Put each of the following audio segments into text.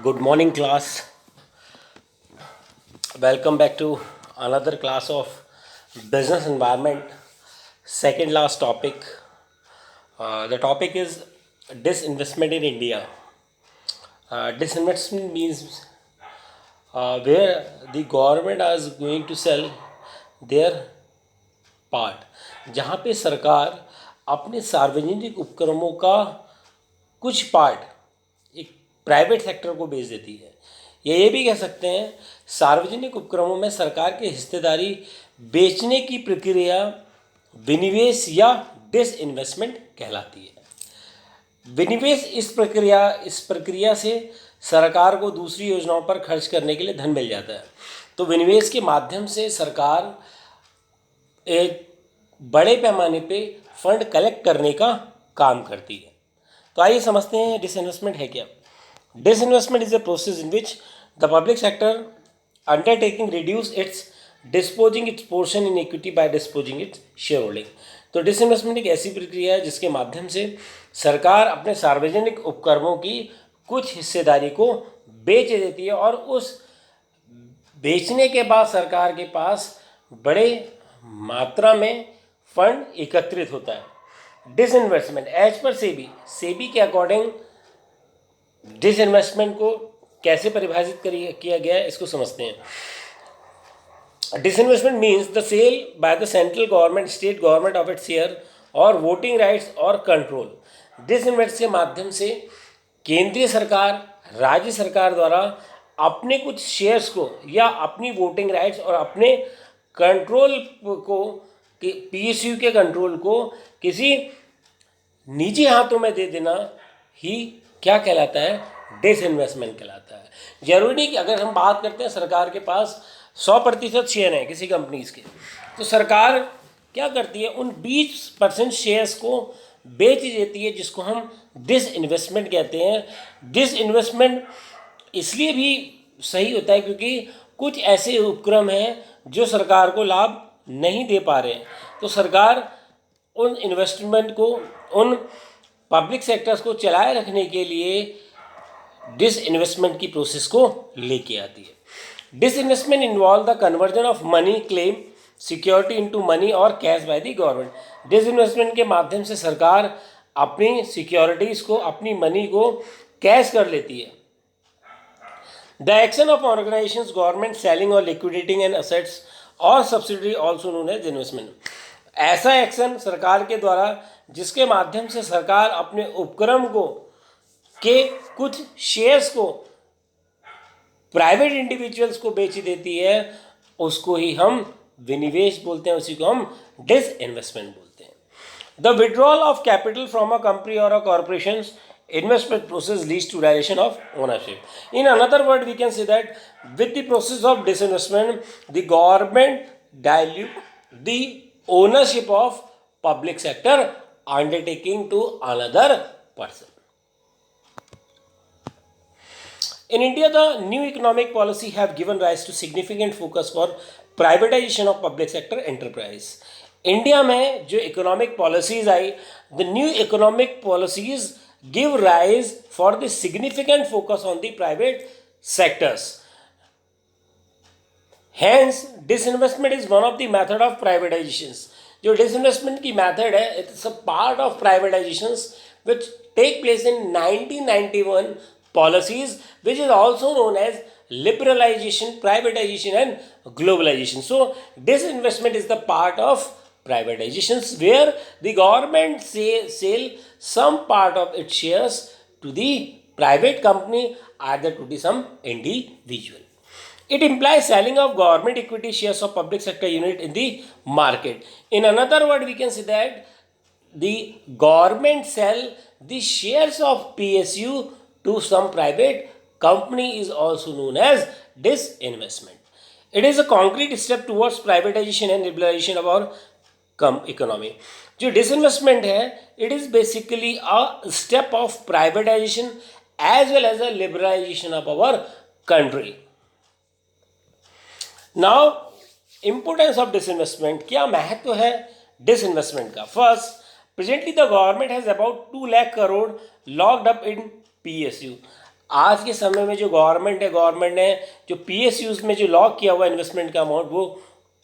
Good morning, class. Welcome back to another class of business environment. Second last topic. The topic is disinvestment in India. Disinvestment means where the government is going to sell their part, जहाँ पे सरकार अपने सार्वजनिक उपक्रमों का कुछ part एक private sector को बेच देती है। या ये भी कह सकते हैं सार्वजनिक उपक्रमों में सरकार की हिस्सेदारी बेचने की प्रक्रिया विनिवेश या डिसइन्वेस्टमेंट कहलाती है। विनिवेश इस प्रक्रिया से सरकार को दूसरी योजनाओं पर खर्च करने के लिए धन मिल जाता है। तो विनिवेश के माध्यम से सरकार एक बड़े पैमाने पे फंड कलेक्ट करने का काम करती है। तो आइए समझते हैं डिसइन्वेस्टमेंट है क्या। Disinvestment is a process in which the public sector undertaking reduce its disposing its portion in equity by disposing its share holding. तो डिसइन्वेस्टमेंट एक ऐसी प्रक्रिया है जिसके माध्यम से सरकार अपने सार्वजनिक उपक्रमों की कुछ हिस्सेदारी को बेच देती है और उस बेचने के बाद सरकार के पास बड़े मात्रा में फंड एकत्रित होता है। डिसइन्वेस्टमेंट एज पर सेबी के अकॉर्डिंग डिसइन्वेस्टमेंट को कैसे परिभाषित किया गया है इसको समझते हैं। Disinvestment means the sale by the central government state government of its share और वोटिंग राइट्स और कंट्रोल। डिसइन्वेस्ट के माध्यम से केंद्रीय सरकार राज्य सरकार द्वारा अपने कुछ शेयर्स को या अपनी वोटिंग राइट्स और अपने कंट्रोल को पीएसयू के कंट्रोल को किसी निजी हाथों में दे देना ही क्या कहलाता है, डिसइन्वेस्टमेंट कहलाता है। जरूरी नहीं कि अगर हम बात करते हैं सरकार के पास 100% शेयर हैं किसी कंपनीज के, तो सरकार क्या करती है उन 20% शेयर्स को बेच देती है, जिसको हम डिसइन्वेस्टमेंट कहते हैं। डिसइन्वेस्टमेंट इसलिए भी सही होता है क्योंकि कुछ ऐसे उपक्रम हैं जो सरकार को लाभ नहीं दे पा रहे हैं, तो सरकार उन इन्वेस्टमेंट को उन पब्लिक सेक्टर्स को चलाए रखने के लिए डिसइन्वेस्टमेंट की प्रोसेस को लेके आती है। Disinvestment involve the conversion of money claim security into money or cash by the government. Disinvestment के माध्यम से सरकार अपनी सिक्योरिटीज़ को अपनी मनी को कैश कर लेती है। The action of organizations, government selling or liquidating an assets और subsidy also known as investment. ऐसा एक्शन सरकार के द्वारा जिसके माध्यम से सरकार अपने उपक्रम को के कुछ शेयर्स को प्राइवेट इंडिविजुअल्स को बेच देती है, उसको ही हम विनिवेश बोलते हैं, उसी को हम डिसइन्वेस्टमेंट बोलते हैं। The withdrawal of capital from a company or a corporation investment process leads to dilation of ownership. In another word, we can say that with the process of disinvestment, the government dilute the ownership of public sector undertaking to another person. In India, the new economic policy have given rise to significant focus for privatization of public sector enterprise. India में जो economic policies I, the new economic policies give rise for the significant focus on the private sectors. Hence, disinvestment is one of the method of privatizations. जो disinvestment की method है, it's a part of privatizations which take place in 1991 policies, which is also known as liberalization, privatization and globalization. So, disinvestment is the part of privatizations where the government sell some part of its shares to the private company, either to the some individual. It implies selling of government equity shares of public sector unit in the market. In another word, we can say that the government sell the shares of PSU to some private company is also known as disinvestment. It is a concrete step towards privatization and liberalization of our economy. जो disinvestment है, it is basically a step of privatisation as well as a liberalisation of our country. Now importance of disinvestment, क्या महत्व है disinvestment का। First, presently the government has about 2 lakh crore locked up in PSU। आज के समय में जो गवर्नमेंट ने जो PSUs में जो लॉक किया हुआ इन्वेस्टमेंट का अमाउंट वो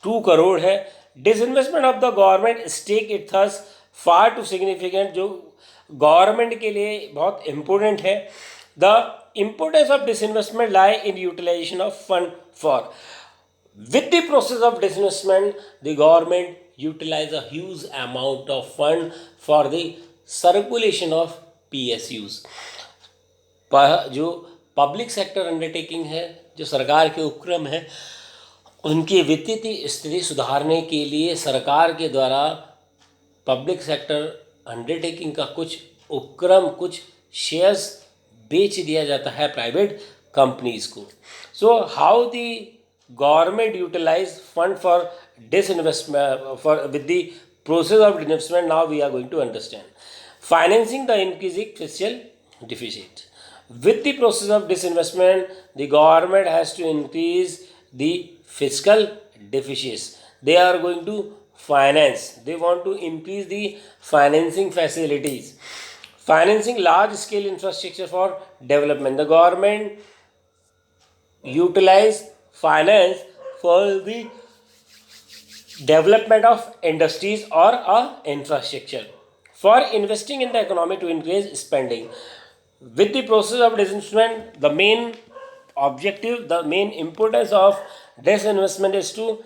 2 करोड़ है. Disinvestment of the government stake it thus far too significant, जो गवर्नमेंट के लिए बहुत इम्पोर्टेंट है. The importance of disinvestment lie in utilisation of fund for. With the process of disinvestment, the government utilize a huge amount of fund for the circulation of PSUs. जो public sector undertaking है, जो सरकार के उपक्रम है, उनकी वित्तीय स्थिति सुधारने के लिए सरकार के द्वारा पब्लिक सेक्टर अंडरटेकिंग का कुछ उपक्रम, कुछ शेयर्स बेच दिया जाता है प्राइवेट कंपनीज को. So how the government utilize fund for disinvestment for with the process of disinvestment, now we are going to understand. Financing the increasing fiscal deficit. With the process of disinvestment, the government has to increase the fiscal deficits. They are going to finance, they want to increase the financing facilities, financing large scale infrastructure for development. The government utilize finance for the development of industries or infrastructure, for investing in the economy to increase spending. With the process of disinvestment, the main objective, the main importance of disinvestment is to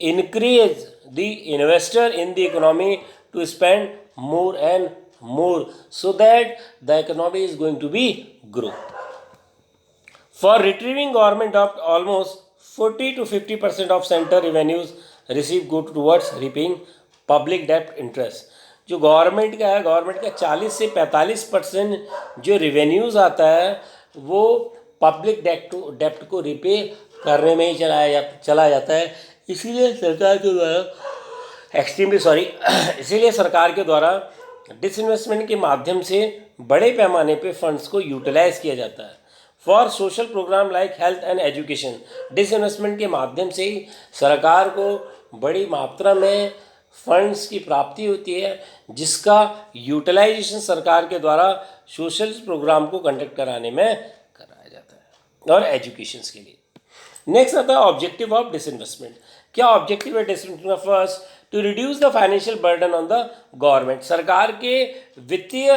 increase the investor in the economy to spend more and more, so that the economy is going to be grow. For retrieving government debt, almost 40 to 50% of center revenues receive go towards repaying public debt interest. जो government का है, government का 40 से 45% जो revenues आता है वो public डेप्ट को रिपे करने में ही चला जाता है. इसीलिए सरकार के द्वारा इसीलिए सरकार के द्वारा डिसइन्वेस्टमेंट के माध्यम से बड़े पैमाने पे फंड्स को यूटिलाइज किया जाता है. For social programme like health and education, disinvestment के माध्यम से ही सरकार को बड़ी मात्रा में फंड्स की प्राप्ति होती है, जिसका यूटिलाइजेशन सरकार के द्वारा सोशल प्रोग्राम को कंडक्ट कराने में कराया जाता है और एजुकेशन के लिए. नेक्स्ट आता है ऑब्जेक्टिव ऑफ डिसइन्वेस्टमेंट. क्या ऑब्जेक्टिव है disinvestment? First, to reduce the financial burden on the government. सरकार के वित्तीय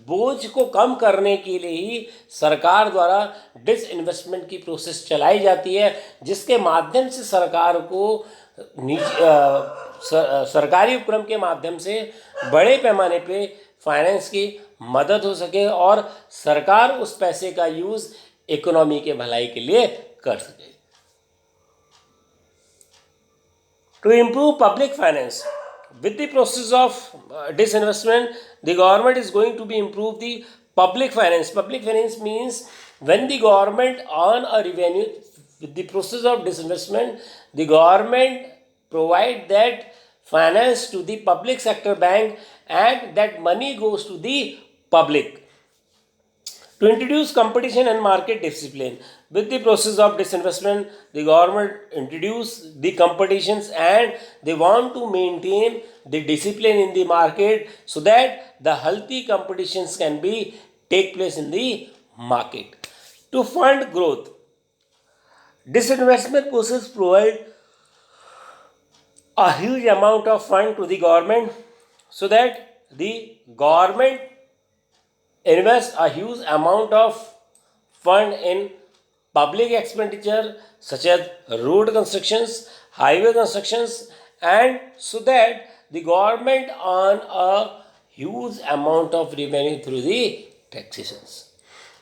बोझ को कम करने के लिए ही सरकार द्वारा डिसइन्वेस्टमेंट की प्रोसेस चलाई जाती है, जिसके माध्यम से सरकार को सरकारी उपक्रम के माध्यम से बड़े पैमाने पे फाइनेंस की मदद हो सके और सरकार उस पैसे का यूज़ इकोनॉमी के भलाई के लिए कर सके. To improve public finance, with the process of disinvestment, the government is going to be improve the public finance. Public finance means when the government earn a revenue with the process of disinvestment, the government provide that finance to the public sector bank, and that money goes to the public. To introduce competition and market discipline, with the process of disinvestment, the government introduce the competitions and they want to maintain the discipline in the market so that the healthy competitions can be take place in the market. To fund growth, disinvestment process provide a huge amount of fund to the government so that the government invest a huge amount of fund in public expenditure such as road constructions, highway constructions, and so that the government earn a huge amount of revenue through the taxations.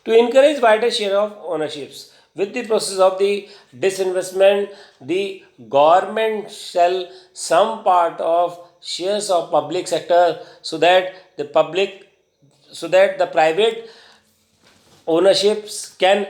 To encourage wider share of ownerships, with the process of the disinvestment, the government sell some part of shares of public sector so that the private ownerships can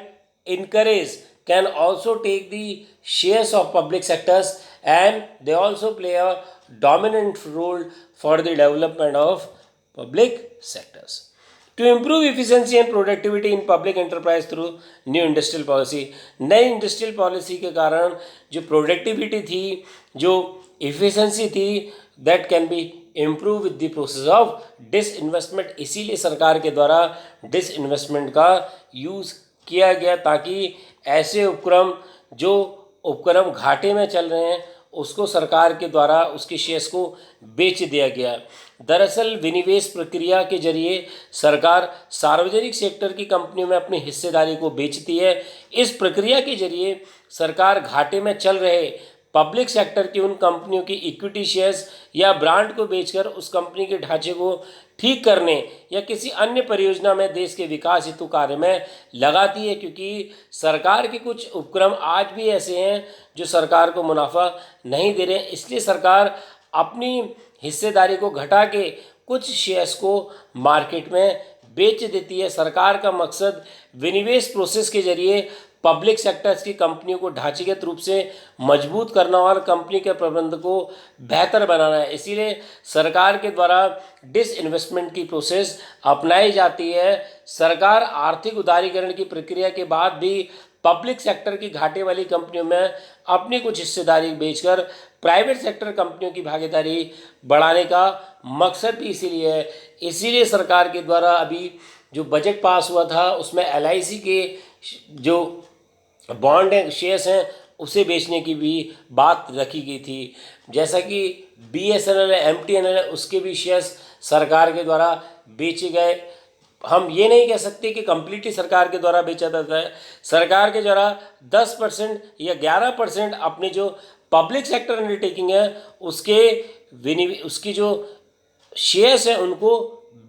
also take the shares of public sectors, and they also play a dominant role for the development of public sectors. To improve efficiency and productivity in public enterprise through new industrial policy, नई industrial policy के कारण जो productivity थी, जो efficiency थी, that can be improve with the process of disinvestment. इसीलिए सरकार के द्वारा डिसइन्वेस्टमेंट का यूज़ किया गया ताकि ऐसे उपक्रम घाटे में चल रहे हैं उसको सरकार के द्वारा उसके शेयर्स को बेच दिया गया। दरअसल विनिवेश प्रक्रिया के जरिए सरकार सार्वजनिक सेक्टर की कंपनियों में अपनी हिस्सेदारी को बेचती है। इस प्रक्रिया के जरिए सरकार घाटे में चल रहे पब्लिक सेक्टर की उन कंपनियों की इक्विटी शेयर्स या ब्रांड को बेचकर उस कंपनी के ढांचे को ठीक करने या किसी अन्य परियोजना में देश के विकास हेतु कार्य में लगाती है, क्योंकि सरकार के कुछ उपक्रम आज भी ऐसे हैं जो सरकार को मुनाफा नहीं दे रहे हैं। इसलिए सरकार अपनी हिस्सेदारी को घटा के कुछ शेयर्स को मार्केट में बेच देती है। सरकार का मकसद विनिवेश प्रोसेस के जरिए पब्लिक सेक्टर्स की कंपनियों को ढांचागत रूप से मजबूत करना और कंपनी के प्रबंधन को बेहतर बनाना है। इसीलिए सरकार के द्वारा डिसइन्वेस्टमेंट की प्रोसेस अपनाई जाती है। सरकार आर्थिक उदारीकरण की प्रक्रिया के बाद भी पब्लिक सेक्टर की घाटे वाली कंपनियों में अपनी कुछ हिस्सेदारी बेचकर प्राइवेट सेक्टर कंपनियों की भागीदारी बढ़ाने का मकसद भी इसीलिए है। इसीलिए सरकार के द्वारा अभी जो बजट पास हुआ था उसमें LIC के जो बॉन्ड हैं, शेयर्स हैं, उसे बेचने की भी बात रखी गई थी। जैसा कि BSNL है, MTNL है, उसके भी शेयर्स सरकार के द्वारा बेचे गए। हम ये नहीं कह सकते कि कम्प्लीटली सरकार के द्वारा बेचा जाता है। सरकार के द्वारा 10% या 11% अपने जो पब्लिक सेक्टर अंडरटेकिंग है उसकी जो शेयर्स हैं उनको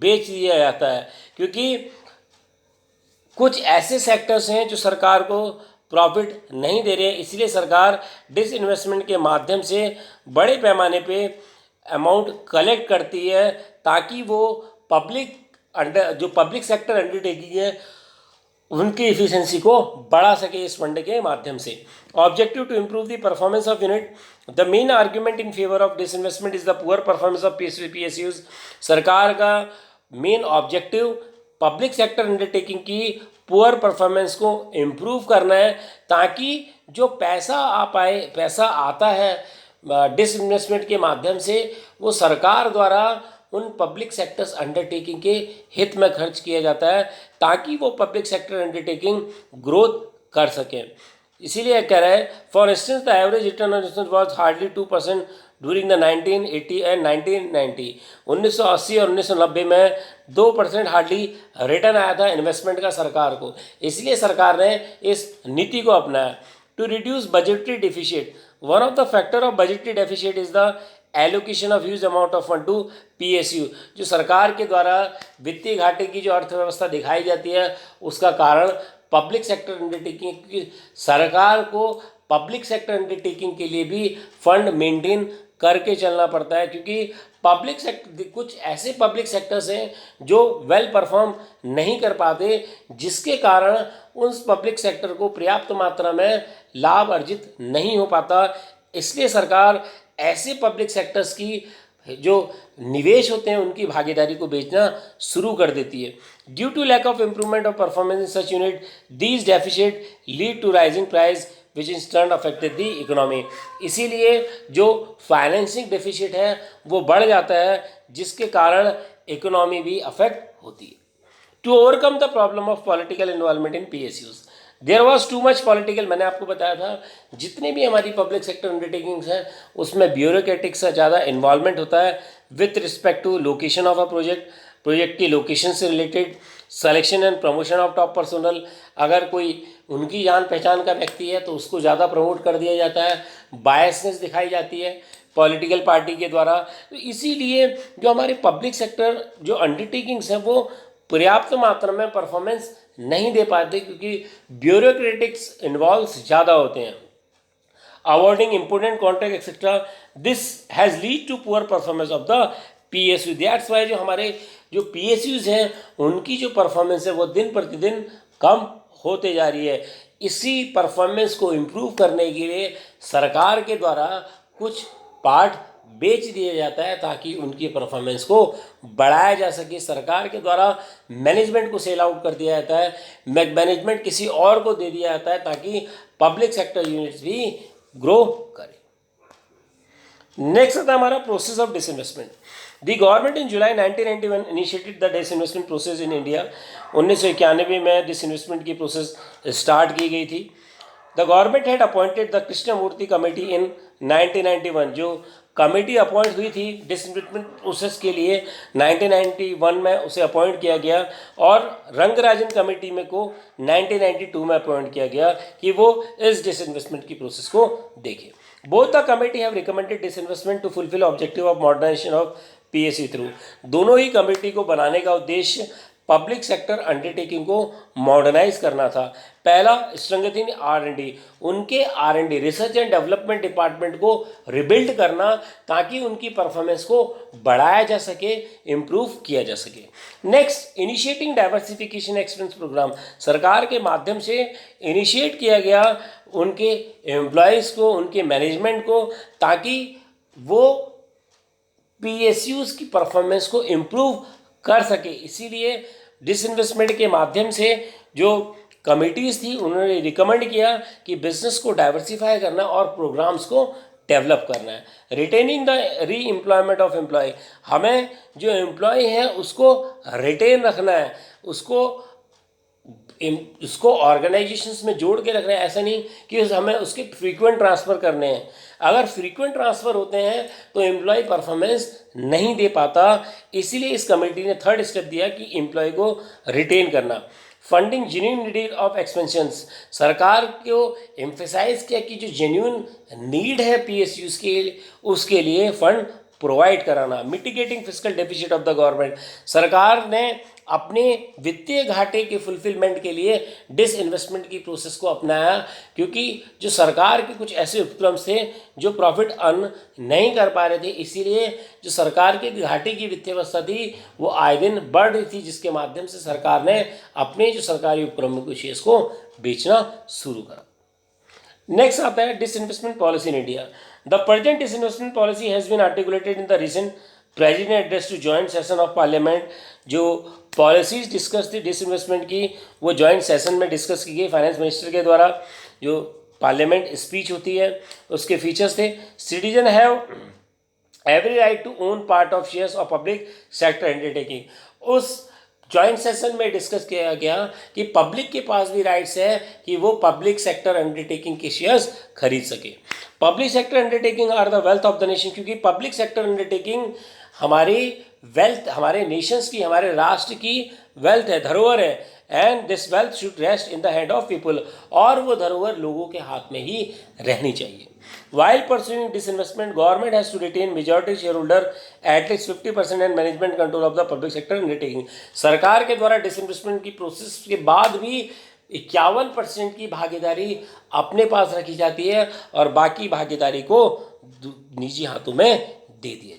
बेच दिया जाता है, क्योंकि कुछ ऐसे सेक्टर्स हैं जो सरकार को प्रॉफिट नहीं दे रहे हैं। इसलिए सरकार डिसइन्वेस्टमेंट के माध्यम से बड़े पैमाने पे अमाउंट कलेक्ट करती है ताकि वो पब्लिक सेक्टर अंडरटेकिंग है उनकी इफिशिएंसी को बढ़ा सके इस फंड के माध्यम से। Objective to improve the performance of unit, the main argument in favour of disinvestment is the poor performance of PSUs। सरकार का main objective public sector undertaking की पुअर परफॉर्मेंस को इम्प्रूव करना है ताकि जो पैसा आता है डिसइन्वेस्टमेंट के माध्यम से वो सरकार द्वारा उन पब्लिक सेक्टर्स अंडरटेकिंग के हित में खर्च किया जाता है ताकि वो पब्लिक सेक्टर अंडरटेकिंग ग्रोथ कर सकें। इसीलिए कह रहा है, for instance the average return on investment was hardly 2% during the 1980 and 1990। 1980 और 1990 में 2% हार्डली रिटर्न आया था इन्वेस्टमेंट का सरकार को। इसलिए सरकार ने इस नीति को अपनाया। To reduce budgetary deficit, one of the factor of budgetary deficit is the allocation of huge amount of fund to PSU। जो सरकार के द्वारा वित्तीय घाटे की जो अर्थव्यवस्था दिखाई जाती है उसका कारण पब्लिक सेक्टर अंडरटेकिंग की, सरकार को पब्लिक सेक्टर अंडरटेकिंग के लिए भी फंड मेंटेन करके चलना पड़ता है, क्योंकि पब्लिक सेक्टर कुछ ऐसे पब्लिक सेक्टर्स हैं जो वेल परफॉर्म नहीं कर पाते, जिसके कारण उस पब्लिक सेक्टर को पर्याप्त मात्रा में लाभ अर्जित नहीं हो पाता। इसलिए सरकार ऐसे पब्लिक सेक्टर्स की जो निवेश होते हैं उनकी भागीदारी को बेचना शुरू कर देती है। Due to lack of improvement of performance in such unit, these deficit lead to rising price which in turn affected the economy. इसीलिए जो फाइनेंसिंग डेफिशिट है वो बढ़ जाता है, जिसके कारण इकोनॉमी भी अफेक्ट होती है। To overcome the problem of political involvement in PSUs, there was too much political. मैंने आपको बताया था जितने भी हमारी पब्लिक सेक्टर अंडरटेकिंग्स हैं उसमें ब्यूरोक्रेटिक से ज़्यादा इन्वॉल्वमेंट होता है with respect to location of a project की लोकेशन से related, selection and promotion of top personal. अगर कोई उनकी जान पहचान का व्यक्ति है तो उसको ज़्यादा प्रमोट कर दिया जाता है, बायसनेस दिखाई जाती है पॉलिटिकल पार्टी के द्वारा। तो इसीलिए जो हमारे पब्लिक सेक्टर जो अंडरटेकिंग्स हैं वो पर्याप्त मात्रा में परफॉर्मेंस नहीं दे पाते, क्योंकि ब्यूरोक्रेटिक्स इन्वॉल्व ज़्यादा होते हैं। Awarding important contract etcetera, this has lead to poor performance of the PSU। That's why जो हमारे जो PSUs हैं उनकी जो परफॉर्मेंस है वो दिन प्रतिदिन कम होते जा रही है। इसी परफॉर्मेंस को इम्प्रूव करने के लिए सरकार के द्वारा कुछ पार्ट बेच दिया जाता है ताकि उनकी परफॉर्मेंस को बढ़ाया जा सके। सरकार के द्वारा मैनेजमेंट को सेल आउट कर दिया जाता है, मैनेजमेंट किसी और को दे दिया जाता है ताकि पब्लिक सेक्टर यूनिट्स भी ग्रो करें। नेक्स्ट आता है हमारा process of disinvestment. The government in July 1991 initiated the disinvestment process in India. 1991 में डिसइन्वेस्टमेंट की प्रोसेस स्टार्ट की गई थी। The government had appointed the Krishnamurthy committee in 1991, जो कमेटी अपॉइंट हुई थी डिसइन्वेस्टमेंट प्रोसेस के लिए 1991 में उसे अपॉइंट किया गया, और रंगराजन कमेटी में को 1992 में अपॉइंट किया गया कि वो इस डिसइन्वेस्टमेंट की प्रोसेस को देखे। Both the committee have recommended disinvestment to fulfil objective of modernisation of PSU through. दोनों ही कमेटी को बनाने का उद्देश्य पब्लिक सेक्टर अंडरटेकिंग को मॉडर्नाइज करना था। पहला, स्ट्रेंथनिंग R&D, उनके R&D research and development department को रिबिल्ड करना ताकि उनकी परफॉर्मेंस को बढ़ाया जा सके, इम्प्रूव किया जा सके। Next, initiating diversification expense programme, सरकार के माध्यम से इनिशिएट किया गया उनके एम्प्लॉयज़ को, उनके मैनेजमेंट को, ताकि वो PSUs की परफॉर्मेंस को इम्प्रूव कर सके। इसीलिए डिसइन्वेस्टमेंट के माध्यम से जो कमिटीज़ थी उन्होंने रिकमेंड किया कि बिजनेस को डाइवर्सिफाई करना और प्रोग्राम्स को डेवलप करना है। रिटेनिंग द री एम्प्लॉयमेंट ऑफ एम्प्लॉय, हमें जो एम्प्लॉय हैं उसको रिटेन रखना है, उसको ऑर्गेनाइजेशंस में जोड़ के रखना है। ऐसा नहीं कि हमें उसके फ्रीक्वेंट ट्रांसफ़र करने हैं। अगर फ्रीक्वेंट ट्रांसफ़र होते हैं तो एम्प्लॉय परफॉर्मेंस नहीं दे पाता। इसीलिए इस कमेटी ने थर्ड स्टेप दिया कि एम्प्लॉय को रिटेन करना। Funding genuine need of expansions, सरकार को एम्फेसाइज किया कि जो जेन्युइन नीड है PSUs के, उसके लिए फंड प्रोवाइड कराना। Mitigating fiscal deficit of the government, सरकार ने अपने वित्तीय घाटे के फुलफिलमेंट के लिए डिसइन्वेस्टमेंट की प्रोसेस को अपनाया, क्योंकि जो सरकार के कुछ ऐसे उपक्रम थे जो प्रॉफिट अर्न नहीं कर पा रहे थे। इसीलिए जो सरकार के घाटे की वित्तीय अवस्था थी वो आए दिन बढ़ रही थी, जिसके माध्यम से सरकार ने अपने जो सरकारी उपक्रमों के शेयर्स को बेचना शुरू करा। नेक्स्ट आता है disinvestment policy in India. The present disinvestment policy has been articulated in the recent president address to joint session of parliament. जो पॉलिसीज डिस्कस थी डिसइन्वेस्टमेंट की वो जॉइंट सेशन में डिस्कस की गई फाइनेंस मिनिस्टर के द्वारा। जो पार्लियामेंट स्पीच होती है उसके फीचर्स थे, citizen have every right to own part of shares of public sector undertaking. उस जॉइंट सेशन में डिस्कस किया गया कि पब्लिक के पास भी राइट्स है कि वो पब्लिक सेक्टर अंडरटेकिंग के शेयर्स खरीद सके। Public sector undertaking are the wealth of the nation, क्योंकि पब्लिक सेक्टर अंडरटेकिंग हमारी वेल्थ, हमारे नेशंस की, हमारे राष्ट्र की वेल्थ है, धरोहर है। And this wealth should rest in the hand of people, और वो धरोहर लोगों के हाथ में ही रहनी चाहिए। While pursuing disinvestment, government has to retain majority shareholder at least 50% and management control of the public sector undertaking। सरकार के द्वारा डिसइन्वेस्टमेंट की प्रोसेस के बाद भी 51% की भागीदारी अपने पास रखी जाती है और बाकी भागीदारी को निजी हाथों में दे दिया जाता है।